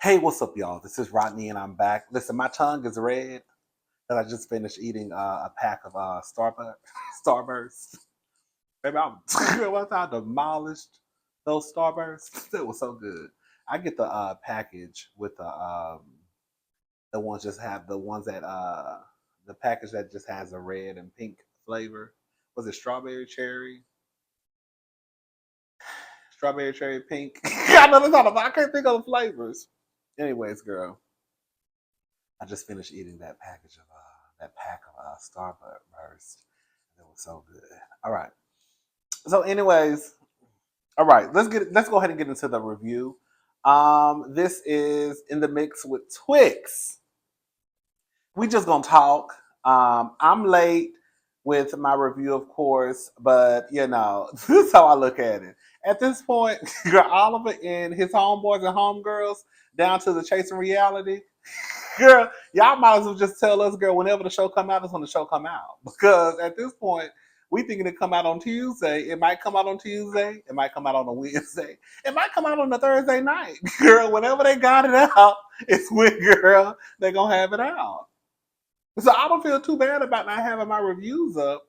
Hey, what's up, y'all? This is Rodney, and I'm back. Listen, my tongue is red because I just finished eating a pack of Starburst. Baby, I demolished those Starbursts. It was so good. I get the package with the ones just have the ones that the package that just has a red and pink flavor. Was it strawberry cherry? Strawberry cherry pink. I know that's not. I can't think of the flavors. Anyways, girl. I just finished eating that pack of Starburst. It was so good. All right. So, anyways, all right. Let's go ahead and get into the review. This is in the mix with Twixt. We just gonna talk. I'm late with my review, of course, but this is how I look at it. At this point, Oliver and his homeboys and homegirls down to the chasing reality. Girl, y'all might as well just tell us, girl, whenever the show come out, that's when the show come out. Because at this point, we thinking it come out on Tuesday. It might come out on Tuesday. It might come out on a Wednesday. It might come out on a Thursday night. Girl, whenever they got it out, it's when, girl, they gonna have it out. So I don't feel too bad about not having my reviews up.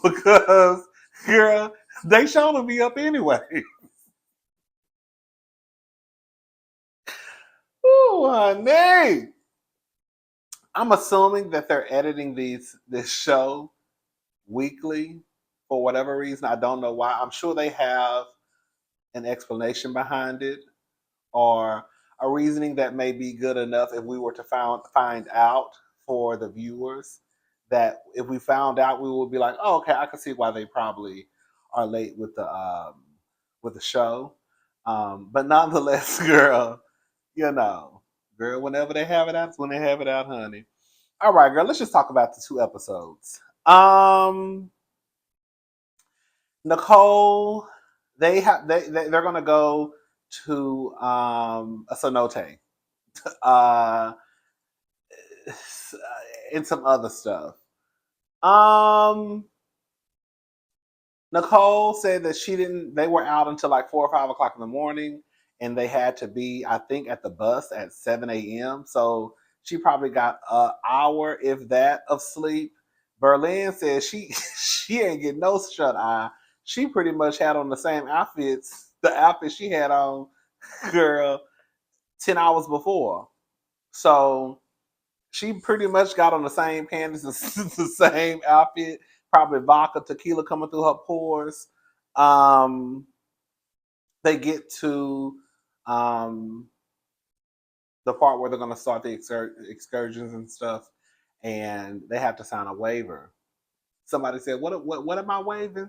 Because, girl, they sure to be up anyway. Ooh, honey. I'm assuming that they're editing this show weekly for whatever reason. I don't know why. I'm sure they have an explanation behind it or a reasoning that may be good enough if we were to find out for the viewers. That if we found out, we would be like, oh, okay, I can see why they probably are late with the show. But nonetheless, girl, you know, girl, whenever they have it out, it's when they have it out, honey. All right, girl, let's just talk about the two episodes. Nicole, they're gonna go to a cenote, uh, and some other stuff. Um, Nicole said that she didn't. They were out until like 4 or 5 o'clock in the morning, and they had to be, I think, at the bus at 7 a.m. So she probably got an hour, if that, of sleep. Berlin says she she ain't getting no shut eye. She pretty much had on the same outfits, the outfit she had on, girl, 10 hours before. So she pretty much got on the same panties, the same outfit, probably vodka, tequila coming through her pores. Um, they get to um, the part where they're going to start the excursions and stuff, and they have to sign a waiver. Somebody said, "What am I waiving?"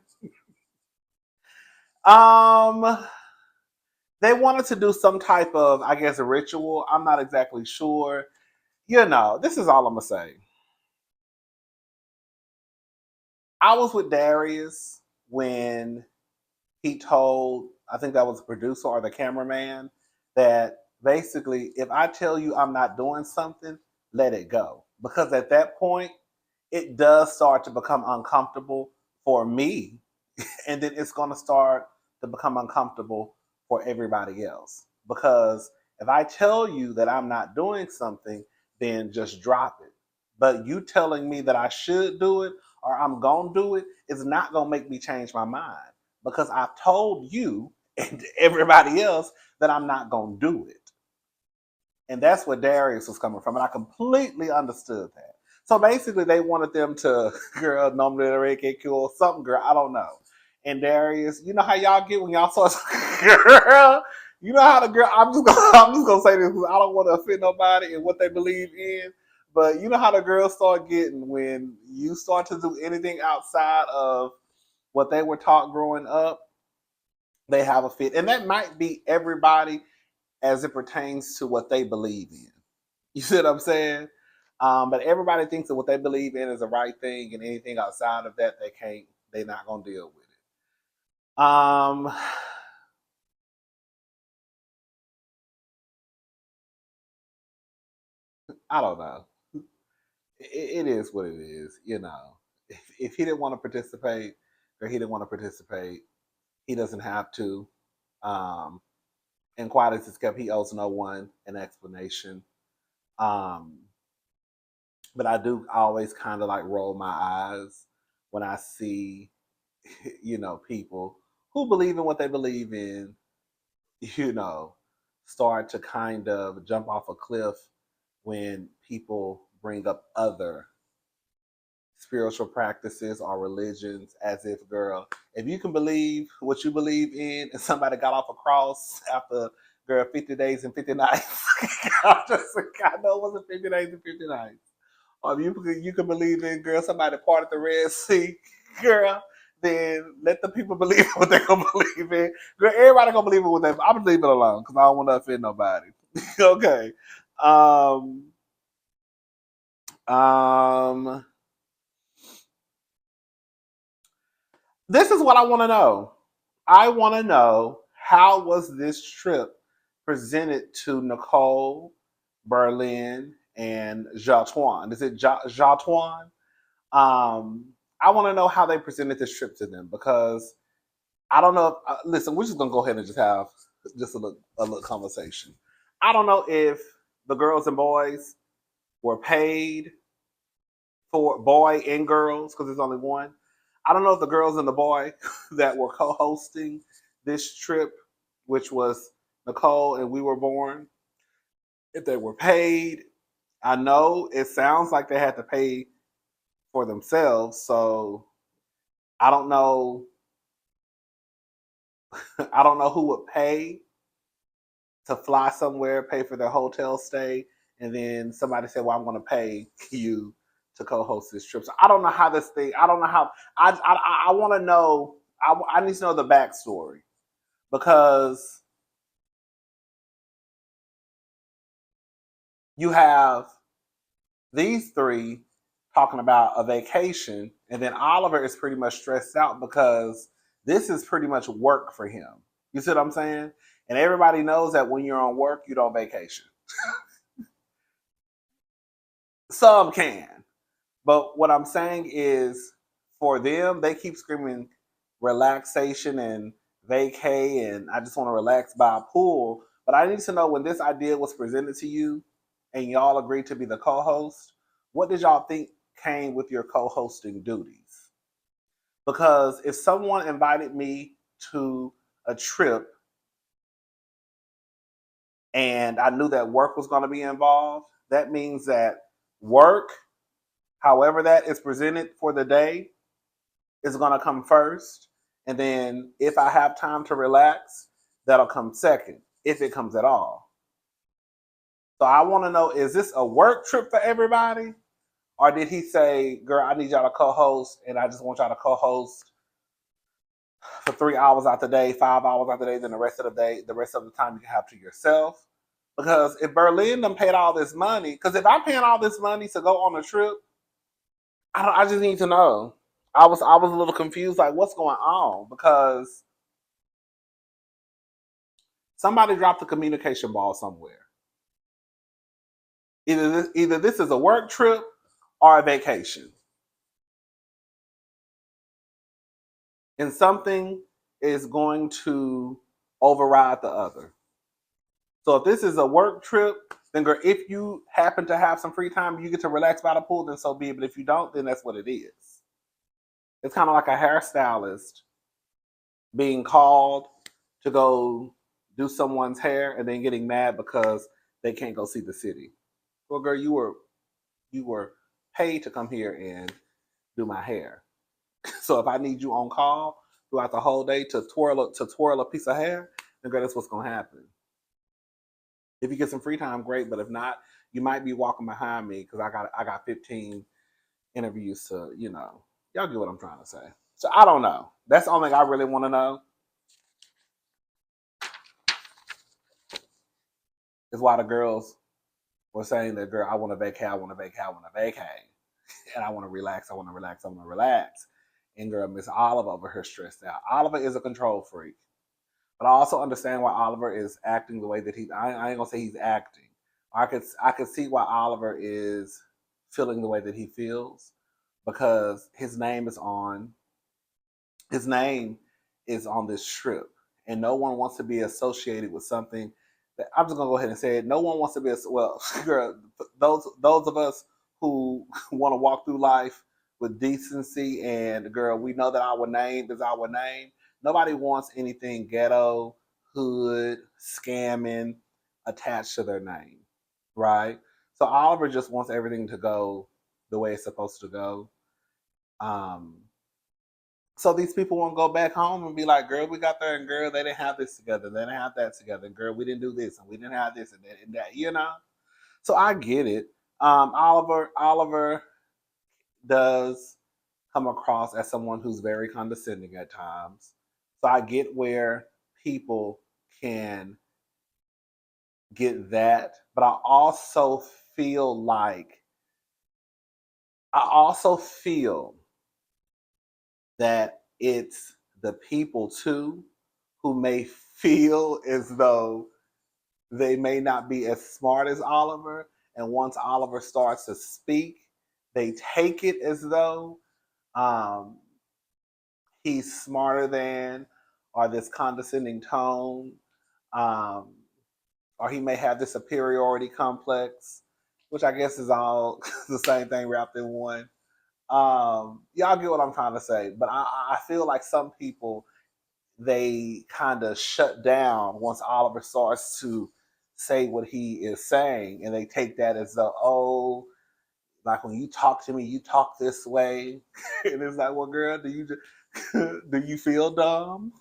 Um, they wanted to do some type of, I guess, a ritual. I'm not exactly sure. This is all I'm gonna say. I was with Darius when he told, I think that was the producer or the cameraman, that basically, if I tell you I'm not doing something, let it go. Because at that point, it does start to become uncomfortable for me. And then it's going to start to become uncomfortable for everybody else. Because if I tell you that I'm not doing something, then just drop it. But you telling me that I should do it or I'm going to do it is not going to make me change my mind because I've told you and everybody else that I'm not going to do it. And that's where Darius was coming from. And I completely understood that. So basically, they wanted them to, girl, nombre de rey que cool, something, girl, I don't know. And Darius, you know how y'all get when y'all start, girl, you know how the girl, I'm just gonna say this because I don't want to offend nobody and what they believe in. But you know how the girls start getting when you start to do anything outside of what they were taught growing up, they have a fit. And that might be everybody as it pertains to what they believe in. You see what I'm saying? But everybody thinks that what they believe in is the right thing, and anything outside of that, they're not gonna deal with it. I don't know. It is what it is. If he didn't want to participate, or he didn't want to participate, he doesn't have to. Um, and quiet as it's kept, he owes no one an explanation. Um, but I do always kind of like roll my eyes when I see, people who believe in what they believe in, you know, start to kind of jump off a cliff when people bring up other spiritual practices or religions, as if, girl, if you can believe what you believe in and somebody got off a cross after, girl, 50 days and 50 nights. I know it wasn't 50 days and 50 nights. Or if you can believe in, girl, somebody parted the Red Sea, girl, then let the people believe what they're going to believe in. Girl, everybody going to believe in what they, I'm going to leave it alone because I don't want to offend nobody. Okay. Um, um, this is what I want to know. I want to know, how was this trip presented to Nicole, Berlin, and Jatuan? Is it Jatuan? Um, I want to know how they presented this trip to them, because I don't know. Listen, we're just gonna go ahead and just have just a little conversation. I don't know if the girls and boys were paid for, boy and girls, because there's only one. I don't know if the girls and the boy that were co-hosting this trip, which was Nicole and We Were Born, if they were paid. I know it sounds like they had to pay for themselves, so I don't know. I don't know who would pay to fly somewhere, pay for their hotel stay, and then somebody said, "Well, I'm going to pay you to co-host this trip." So I don't know how this thing. I don't know how. I want to know. I need to know the backstory, because you have these three talking about a vacation, and then Oliver is pretty much stressed out because this is pretty much work for him. You see what I'm saying? And everybody knows that when you're on work, you don't vacation. Some can. But what I'm saying is, for them, they keep screaming relaxation and vacay, and I just want to relax by a pool. But I need to know, when this idea was presented to you and y'all agreed to be the co host, what did y'all think came with your co hosting duties? Because if someone invited me to a trip and I knew that work was going to be involved, that means that work, however that is presented for the day, is going to come first. And then if I have time to relax, that'll come second, if it comes at all. So I want to know, is this a work trip for everybody? Or did he say, girl, I need y'all to co-host, and I just want y'all to co-host for 3 hours out the day, 5 hours out the day, then the rest of the day, the rest of the time you can have to yourself? Because if Berlin done paid all this money, because if I'm paying all this money to go on a trip, I just need to know. I was a little confused, like, what's going on? Because somebody dropped the communication ball somewhere. Either this is a work trip or a vacation, and something is going to override the other. So if this is a work trip, then girl, if you happen to have some free time, you get to relax by the pool, then so be it. But if you don't, then that's what it is. It's kind of like a hairstylist being called to go do someone's hair and then getting mad because they can't go see the city. Well, girl, you were paid to come here and do my hair. So if I need you on call throughout the whole day to twirl a piece of hair, then girl, that's what's gonna happen. If you get some free time, great. But if not, you might be walking behind me because I got 15 interviews to, y'all get what I'm trying to say. So I don't know. That's the only thing I really want to know, is why the girls were saying that, girl, I want to vacay, I want to vacay, I want to vacay, and I want to relax, I want to relax, I want to relax. And girl, Miss Oliver over here stressed out. Oliver is a control freak. But I also understand why Oliver is acting the way that I ain't gonna say he's acting. I could see why Oliver is feeling the way that he feels, because his name is on this trip. and no one wants to be associated with something that I'm just gonna go ahead and say it. No one wants to be well, girl, those of us who want to walk through life with decency and girl, we know that our name is our name. Nobody wants anything ghetto, hood, scamming attached to their name, right? So Oliver just wants everything to go the way it's supposed to go. Um, so these people won't go back home and be like, girl, we got there and girl, they didn't have this together. They didn't have that together. And girl, we didn't do this and we didn't have this and that, you know? So I get it. Oliver does come across as someone who's very condescending at times. So I get where people can get that, but feel like I also feel that it's the people too who may feel as though they may not be as smart as Oliver. And once Oliver starts to speak, they take it as though um, he's smarter than, or this condescending tone, um, or he may have this superiority complex, which I guess is all the same thing wrapped in one. Y'all get what I'm trying to say, but I feel like some people they kind of shut down once Oliver starts to say what he is saying, and they take that as the oh, like when you talk to me, you talk this way, and it's like, well, girl, do you just, do you feel dumb?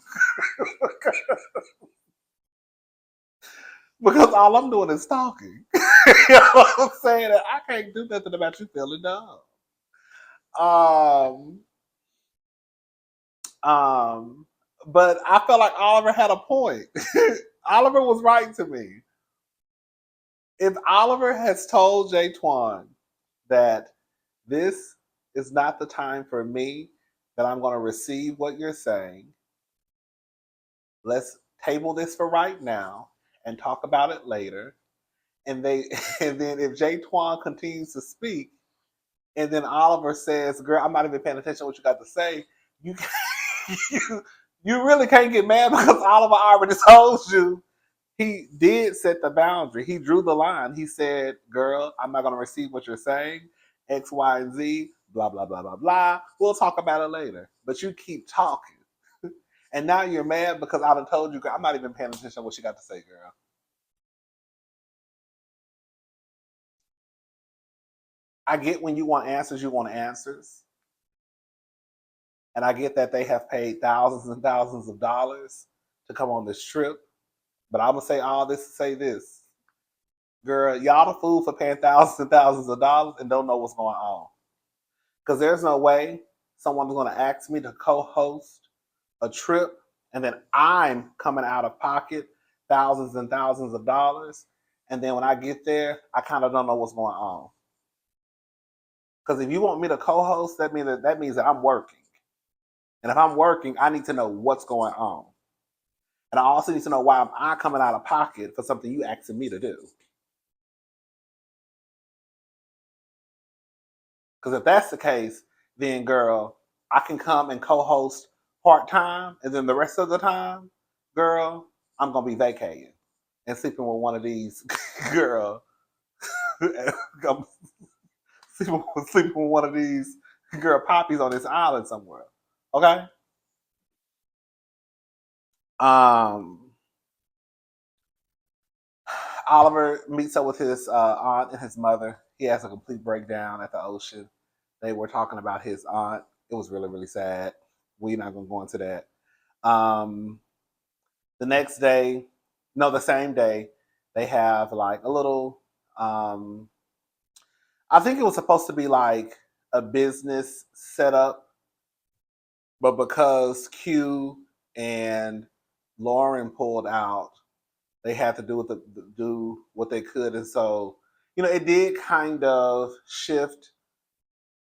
Because all I'm doing is talking. You know what I'm saying? I can't do nothing about you feeling dumb. Um, um, but I felt like Oliver had a point. Oliver was right to me. If Oliver has told Jay Twan that this is not the time for me, that I'm going to receive what you're saying, let's table this for right now and talk about it later. And they, and then if Jay Twan continues to speak, and then Oliver says, "Girl, I'm not even paying attention to what you got to say," you you, you really can't get mad because Oliver already told you he did set the boundary. He drew the line. He said, "Girl, I'm not going to receive what you're saying. X, Y, and Z. Blah blah blah blah blah. We'll talk about it later." But you keep talking, and now you're mad because I done told you, girl, I'm not even paying attention to what you got to say, girl. I get when you want answers, and I get that they have paid thousands and thousands of dollars to come on this trip. But I'm gonna say all this to say this, girl, y'all the fool for paying thousands and thousands of dollars and don't know what's going on. Because there's no way someone's going to ask me to co-host a trip and then I'm coming out of pocket thousands and thousands of dollars, and then when I get there I kind of don't know what's going on. Because if you want me to co-host, that means that I'm working, and if I'm working I need to know what's going on, and I also need to know why am I coming out of pocket for something you asking me to do. Because if that's the case, then girl, I can come and co-host part time, and then the rest of the time, girl, I'm gonna be vacating and sleeping with one of these girl. I'm sleeping with one of these girl poppies on this island somewhere. Okay. Um, Oliver meets up with his aunt and his mother. He has a complete breakdown at the ocean. They were talking about his aunt. It was really, really sad. We're not gonna go into that. Um, the next day, no, the same day, they have like a little. Um, I think it was supposed to be like a business setup, but because Q and Lauren pulled out, they had to do what they could, and so it did kind of shift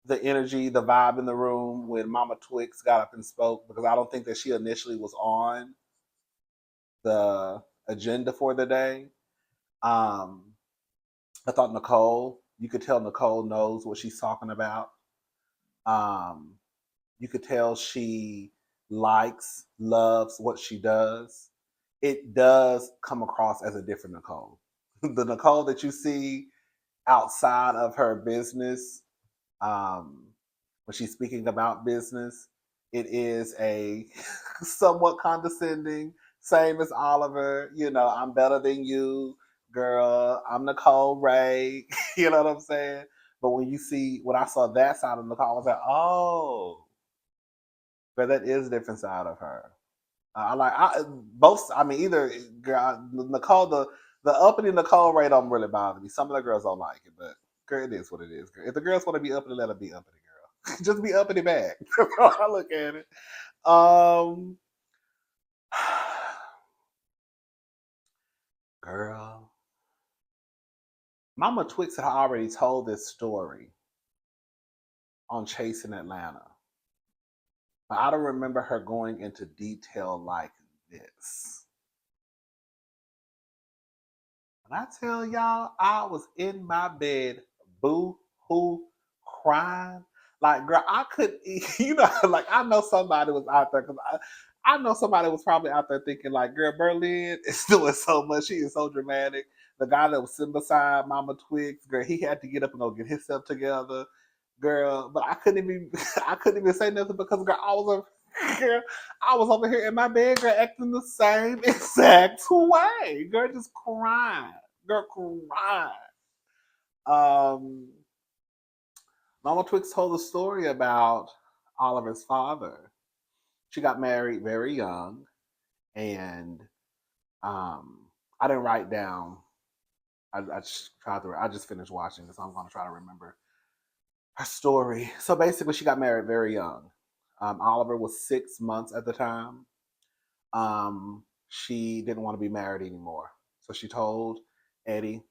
the energy, the vibe in the room when Mama Twixt got up and spoke, because I don't think that she initially was on the agenda for the day. Um, I thought you could tell Nicole knows what she's talking about. Um, you could tell she likes, loves what she does, it does come across as a different Nicole. The Nicole that you see outside of her business, um, when she's speaking about business, it is a somewhat condescending, same as Oliver. You know, I'm better than you, girl. I'm Nicole Ray. You know what I'm saying? But when I saw that side of Nicole, I was like, oh, but that is a different side of her. Both. I mean, either girl, Nicole, the uppity Nicole Ray don't really bother me. Some of the girls don't like it, but girl, it is what it is. Girl. If the girls want to be uppity, let them be uppity, girl. Just be uppity back. I look at it. Um, girl, Mama Twixt had already told this story on Chasing Atlanta, but I don't remember her going into detail like this. When I tell y'all, I was in my bed, boo hoo, crying. Like, girl, I could, you know, like I know somebody was out there because I know somebody was probably out there thinking, like, girl, Berlin is doing so much. She is so dramatic. The guy that was sitting beside Mama Twigs, girl, he had to get up and go get himself together, girl. But I couldn't even, I couldn't even say nothing because, girl, girl, I was over here in my bed, girl, acting the same exact way, girl, just crying. Girl cried. Um, Mama Twix told a story about Oliver's father. She got married very young, and I didn't write down. I just tried to. I just finished watching this, so I'm going to try to remember her story. So basically, she got married very young. Oliver was 6 months at the time. She didn't want to be married anymore, so she told Eddie.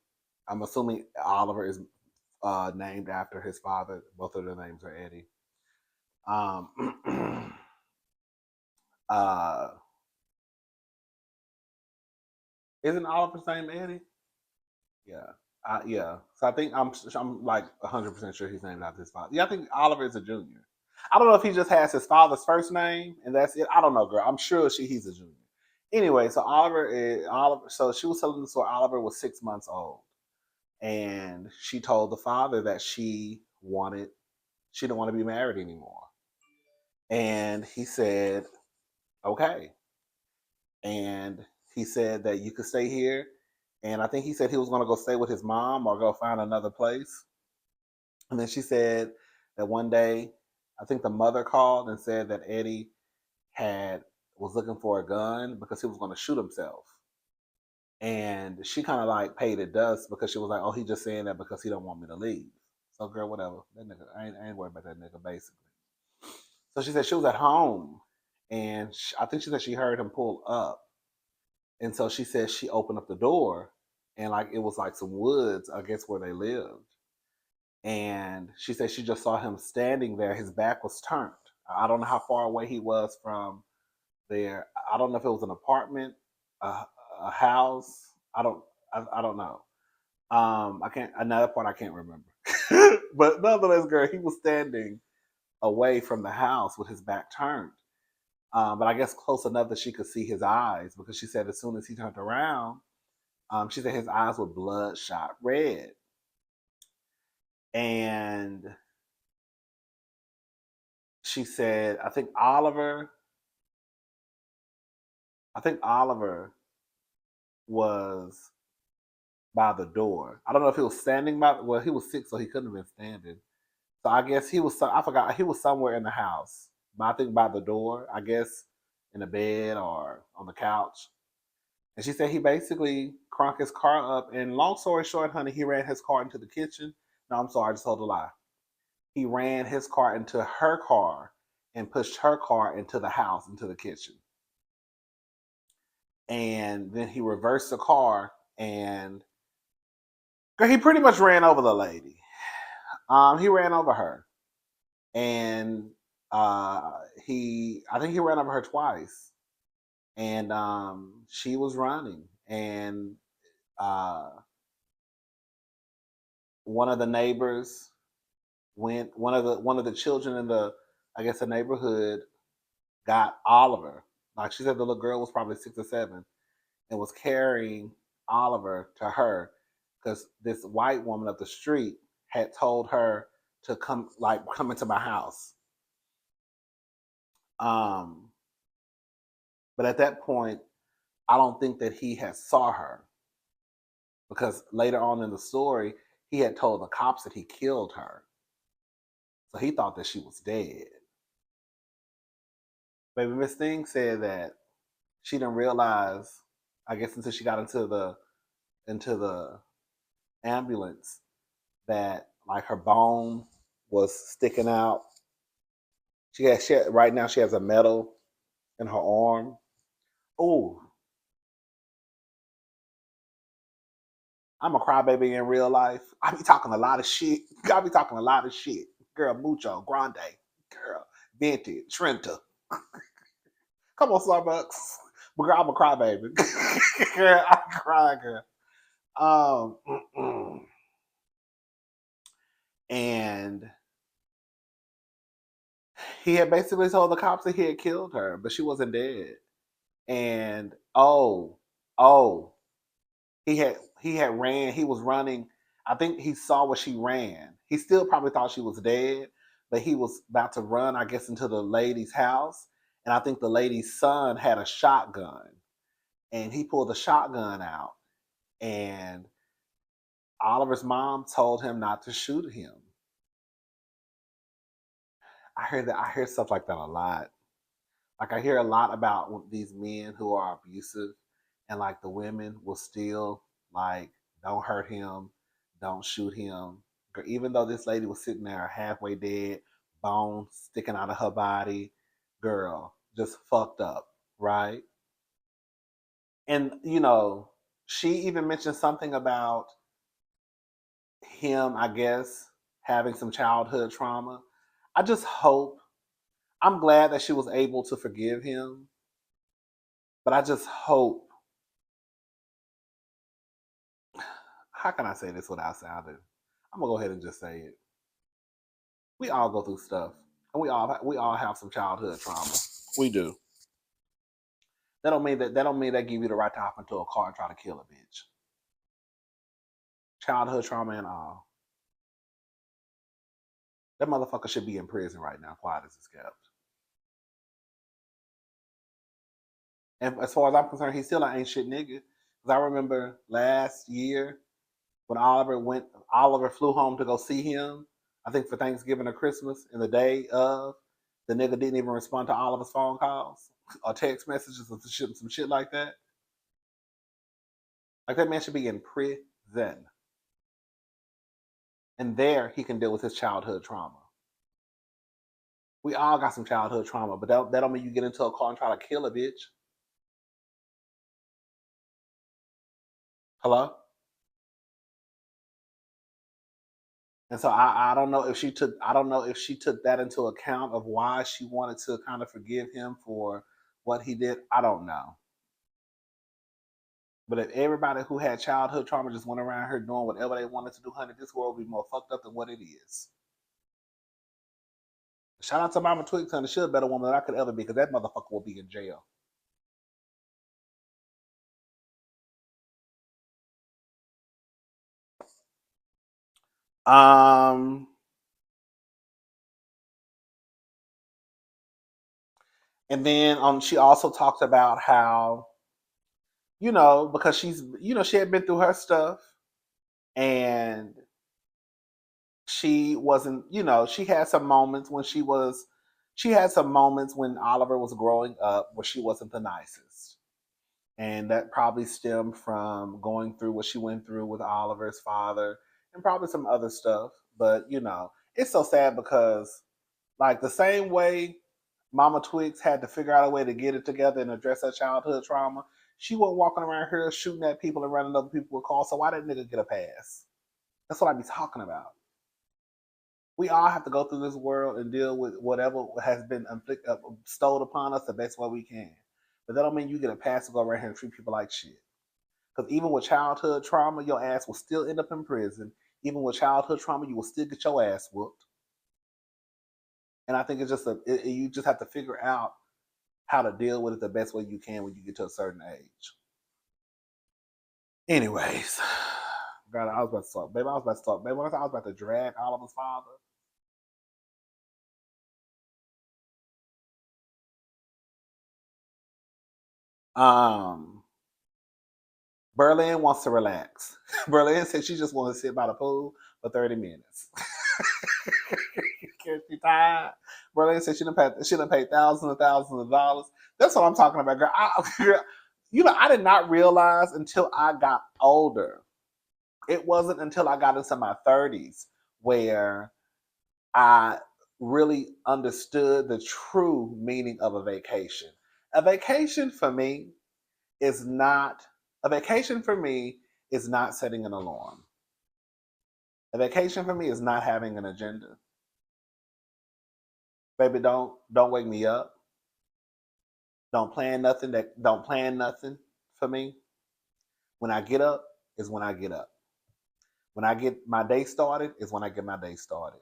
I'm assuming Oliver is named after his father. Both of their names are Eddie. Um, uh, isn't Oliver's name Eddie? Yeah. Yeah. So I think I'm like 100% sure he's named after his father. Yeah, I think Oliver is a junior. I don't know if he just has his father's first name and that's it. I don't know, girl. I'm sure he's a junior. Anyway, so Oliver. So she was telling the story. Oliver was 6 months old, and she told the father that she didn't want to be married anymore. And he said, okay. And he said that you could stay here. And I think he said he was going to go stay with his mom or go find another place. And then she said that one day, I think the mother called and said that Eddie had was looking for a gun because he was going to shoot himself. And she kind of like paid it dust because she was like, "Oh, he just saying that because he don't want me to leave." So, girl, whatever. That nigga, I ain't worried about that nigga, basically. So she said she was at home, and I think she said she heard him pull up, and so she said she opened up the door, and like it was like some woods, I guess, where they lived. And she said she just saw him standing there. His back was turned. I don't know how far away he was from there. I don't know if it was an apartment, a, a house. I don't know. I can't. Another part I can't remember. But nonetheless, girl, he was standing away from the house with his back turned. But I guess close enough that she could see his eyes because she said as soon as he turned around, she said his eyes were bloodshot red. And she said, I think Oliver was by the door. I don't know if he was standing by, well, he was sick, so he couldn't have been standing. So I guess I forgot, he was somewhere in the house, but I think by the door, I guess in the bed or on the couch. And she said he basically crunked his car up. And long story short, honey, he ran his car into the kitchen. No, I'm sorry, I just told a lie. He ran his car into her car and pushed her car into the house, into the kitchen. And then he reversed the car and he pretty much ran over the lady. He ran over her. And I think he ran over her twice. And she was running. And uh, one of the neighbors one of the children in the, I guess, the neighborhood got Oliver. Like she said, the little girl was probably 6 or 7 and was carrying Oliver to her because this white woman up the street had told her to come into my house. Um, but at that point, I don't think that he had saw her because later on in the story, he had told the cops that he killed her. So he thought that she was dead. Baby Miss Thing said that she didn't realize, I guess until she got into the ambulance, that like her bone was sticking out. Right now she has a metal in her arm. Oh, I'm a crybaby in real life. I be talking a lot of shit. I be talking a lot of shit. Girl, mucho, grande. Girl, vintage, Trenta. Come on, Starbucks. But girl, I'm a crybaby. Girl, I'm crying, girl. And he had basically told the cops that he had killed her, but she wasn't dead. And oh, he had ran. He was running. I think he saw where she ran. He still probably thought she was dead, but he was about to run, I guess, into the lady's house. And I think the lady's son had a shotgun, and he pulled the shotgun out. And Oliver's mom told him not to shoot him. I hear that. I hear stuff like that a lot. Like I hear a lot about these men who are abusive, and like the women will still like, don't hurt him, don't shoot him. Even though this lady was sitting there halfway dead, bones sticking out of her body, girl, just fucked up, right? And she even mentioned something about him, I guess, having some childhood trauma. I just hope, I'm glad that she was able to forgive him, but I just hope, how can I say this without sounding? I'm gonna go ahead and just say it. We all go through stuff, and we all have some childhood trauma. We do. That don't mean that give you the right to hop into a car and try to kill a bitch. Childhood trauma and all. That motherfucker should be in prison right now, quiet as it's kept. And as far as I'm concerned, he's still an ain't shit nigga. Cause I remember last year when Oliver flew home to go see him, I think for Thanksgiving or Christmas, and the day of, the nigga didn't even respond to Oliver's phone calls or text messages or some shit like that. Like that man should be in prison. And there he can deal with his childhood trauma. We all got some childhood trauma, but that don't mean you get into a car and try to kill a bitch. Hello? And so I don't know if she took that into account of why she wanted to kind of forgive him for what he did. I don't know. But if everybody who had childhood trauma just went around here doing whatever they wanted to do, honey, this world would be more fucked up than what it is. Shout out to Mama Twixt, honey. She's a better woman than I could ever be because that motherfucker will be in jail. Um, and then she also talked about how, because she had been through her stuff, and she wasn't, she had some moments when Oliver was growing up where she wasn't the nicest. And that probably stemmed from going through what she went through with Oliver's father and probably some other stuff. But, it's so sad because, like, the same way Mama Twigs had to figure out a way to get it together and address her childhood trauma, she wasn't walking around here shooting at people and running over people with calls. So why that nigga get a pass? That's what I be talking about. We all have to go through this world and deal with whatever has been bestowed upon us the best way we can. But that don't mean you get a pass to go around here and treat people like shit. Because even with childhood trauma, your ass will still end up in prison. Even with childhood trauma, you will still get your ass whooped. And I think it's just you just have to figure out how to deal with it the best way you can when you get to a certain age. Anyways, God, I was about to talk, baby. I was about to talk, baby. I was about to drag Oliver's father. Um, Berlin wants to relax. Berlin said she just wants to sit by the pool for 30 minutes. She tired. Berlin said she done paid thousands and thousands of dollars. That's what I'm talking about, girl. Girl, I did not realize until I got older. It wasn't until I got into my 30s where I really understood the true meaning of a vacation. A vacation for me is not a vacation for me is not setting an alarm. A vacation for me is not having an agenda. Baby, don't wake me up. Don't plan nothing for me. When I get up is when I get up. When I get my day started is when I get my day started.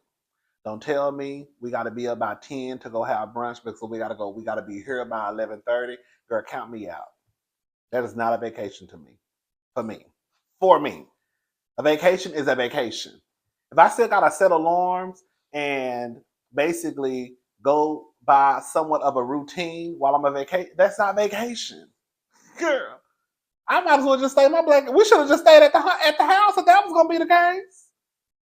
Don't tell me we got to be up by 10 to go have brunch because we got to be here by 11:30. Girl, count me out. That is not a vacation to me. For me. For me. A vacation is a vacation. If I still got to set alarms and basically go by somewhat of a routine while I'm on vacation, that's not vacation. Girl, I might as well just stay in my blanket. We should have just stayed at the house if that was going to be the case.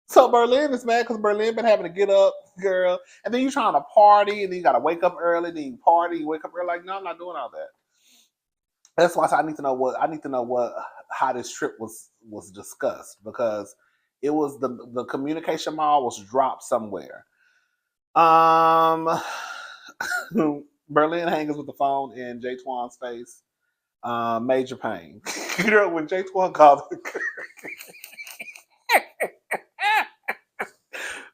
So Berlin is mad because Berlin been having to get up, girl, and then you trying to party, and then you got to wake up early, then you party, you wake up early. Like, no, I'm not doing all that. That's why I need to know what how this trip was discussed because it was the communication mall was dropped somewhere. Um, Berlin hangs with the phone in Jay Twan's face. Major pain. Girl, when Jay Twan called,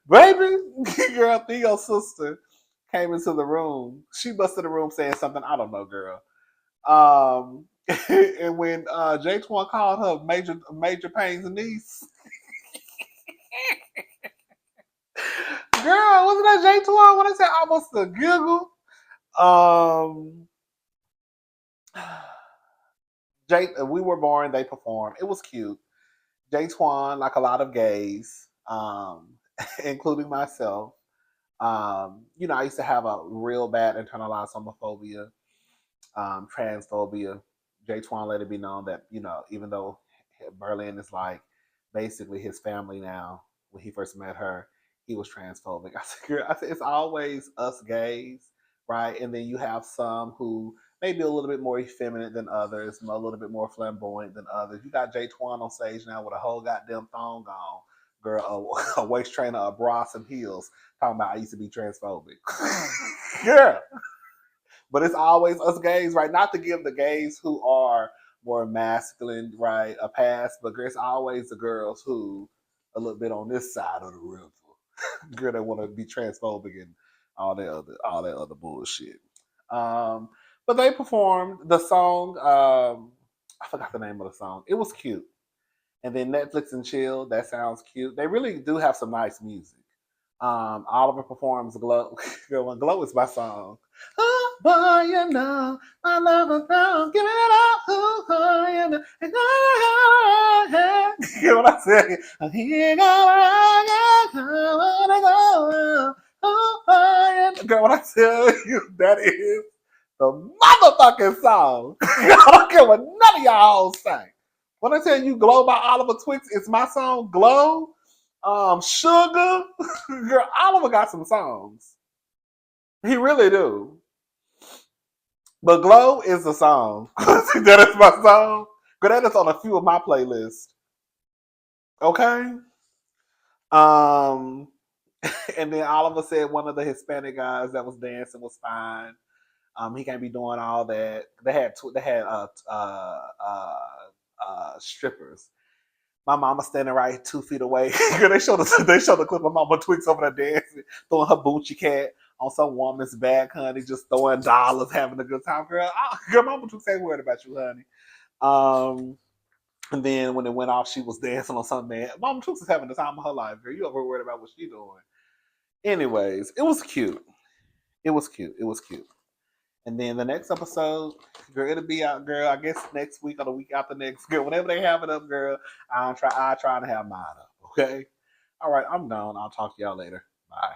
baby, girl, Theo's sister came into the room. She busted the room saying something I don't know, girl. Um, and when Jay Twan called her major pains niece, girl, wasn't that Jay Twan when I said almost a giggle? Um, we were born, they performed. It was cute. Jay Twan, like a lot of gays, including myself. I used to have a real bad internalized homophobia, transphobia. Jay Twan let it be known that, even though Berlin is like basically his family now, when he first met her, he was transphobic. I said it's always us gays, right? And then you have some who may be a little bit more effeminate than others, a little bit more flamboyant than others. You got Jay Twan on stage now with a whole goddamn thong on, girl, a waist trainer, a bra, some heels, talking about I used to be transphobic. Yeah, but it's always us gays, right? Not to give the gays who are more masculine, right, a pass, but it's always the girls who a little bit on this side of the river. Girl that want to be transphobic and all that other bullshit. Um, but they performed the song. I forgot the name of the song. It was cute. And then Netflix and Chill. That sounds cute. They really do have some nice music. Oliver performs Glow. When Glow is my song. Oh, boy, my love is gone. Give it up. Oh, boy, you know what I'm saying? I'm here, girl, when I tell you that is the motherfucking song. I don't care what none of y'all say. When I tell you Glow by Oliver Twixt, it's my song, Glow. Sugar. Girl, Oliver got some songs. He really do. But Glow is the song. That is my song. Girl, that is on a few of my playlists. Okay? Um, and then Oliver said one of the Hispanic guys that was dancing was fine. He can't be doing all that. They had strippers. My mama standing right 2 feet away. they showed the clip of Mama Twixt over there dancing, throwing her Bucci cat on some woman's back, honey, just throwing dollars, having a good time. Girl, Mama Twixt ain't worried about you, honey. And then when it went off, she was dancing on something, man. Mama Twixt is having the time of her life, girl. You ever worried about what she doing? Anyways, it was cute. It was cute. It was cute. And then the next episode, girl, it'll be out, girl. I guess next week or the week after next, girl. Whenever they have it up, girl, I try to have mine up. Okay. All right, I'm gone. I'll talk to y'all later. Bye.